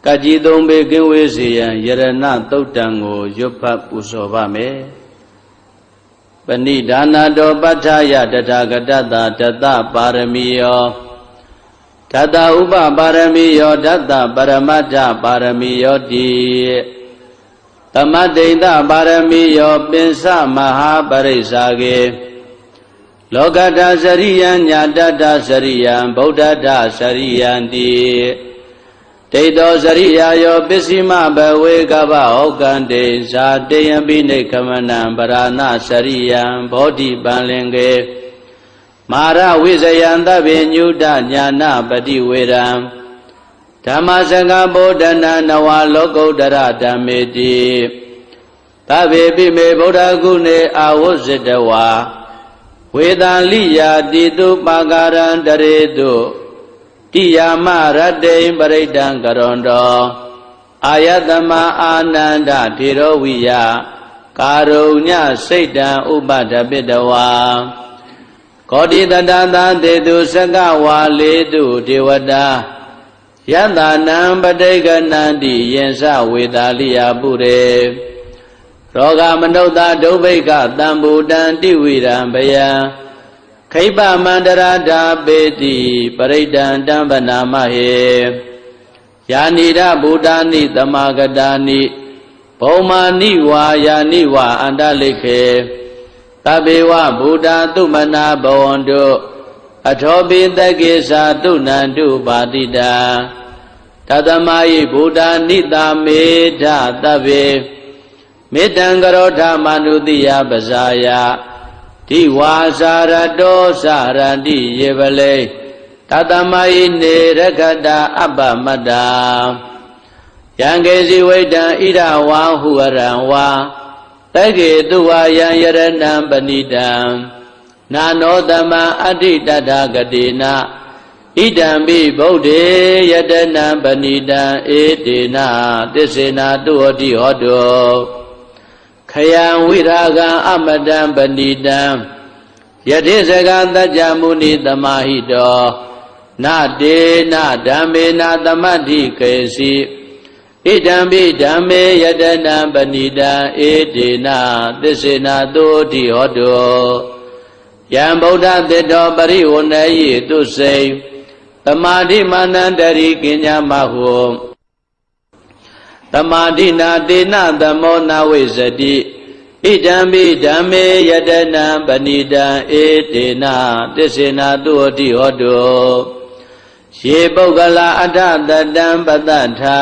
ကကြီးသုံးပေကင်းဝေးစေရန်ယရဏသုတ်တံကိုရွတ်ဖတ်ပူဇော်ပါမယ်ပဏိဒါနတောပဋ္ဌာယတထာဂတတဒတပါရမီယောဓတ္တဥပပါရမီယောဓတ္တပရမတ္ထပါရမီယောတိသမတ္တိတပါရမီယောပင်စမဟာပရိစ္ဆာကေလောကတ္တစရိယံညာတတ္တစရိယံဗုဒ္ဓတ္တစရိယံတိဒိဋ္ဌောစရိယာယောပစ္စည်းမဘဝေကဗဩကံတေဇာတေယံပိနိခမနံပရာဏစရိယံဘောဓိပံလင်ကေမာရဝိဇယံသဗ္ဗညုတညာနာပတိဝေရံဓမ္မစကဗုဒ္ဓနာနဝလောကုတ္တရဓမ္မေတိသဗ္ဗေပိမေဗုဒ္ဓဂုဏေအာဝဇ္ဇတဝါဝေသံလိယာတိတုပါကာရံတရေတုတိယာမရတ္တိပရိဒံကရွန်တောအာယတမအာနန္ဒထေရဝိယကာရုညစိတ်တံဥပဒပိတဝါကောတိတတသတေတုစကဝါလေတုဒေဝတာယတနံပဋိကနန္တိယင်္စဝေတာလိယပုရေရောဂမနုဿဒုဗ္ဗိကတံဘူတံတိဝိရံဘယံခိပမန္တရာဓာပေတိပရိဒံတံဗနာမဟေယာနိရဘူတာနိသမဂတာနိဘုံမာနိဝါယာနိဝါအန္တလိခေသဗ္ဗေဝဘူတာတုမနာဘဝန္တုအထောပိတကေသာတုနန္တုပါတိတာတသမာယိဘူတာနိတာမေဓသဗ္ဗေမေတ္တံကရောဓမနုတိယပဇာယဒီဝါစာရတောစာရတိယေပလေတတမယိနေရခတာအပ္ပမတ္တာယံကေစီဝိတံဣဒဝါဟုရံဝါတကေတုဝါယံယရဏံပဏိတံနာနောတမံအဋ္ဌိတတဂတိနာဣဒံပိဗုဒ္ဓေယတနံပဏိတံဧတေနာသစ္စေနာတုဟောတိဟောတောခယံဝိရာဂံအမတံပဏိတံယတိစကသัจ जा မုနိသမာဟိတောနတေနဓမ္မေနသမတ္ထိကေစီဣဒံပိဓမ္မေယတနံပဏိတံဧတေနသစ္စေနာတုတိဟောတောယံဗုဒ္ဓသစ္တောပရိဝဏယိတုစိံသမာဓိမာနန္တရိကိညာမဟုသမာဓိနာတေနသမောနာဝိဇ္ဇတိဣဒံပိဓမ္မေယတနံပဏိတံဧတေနသစ္စေနာတုတိဟောတောယေပုဂ္ဂလာအဋ္ဌတတံပတ္ထာ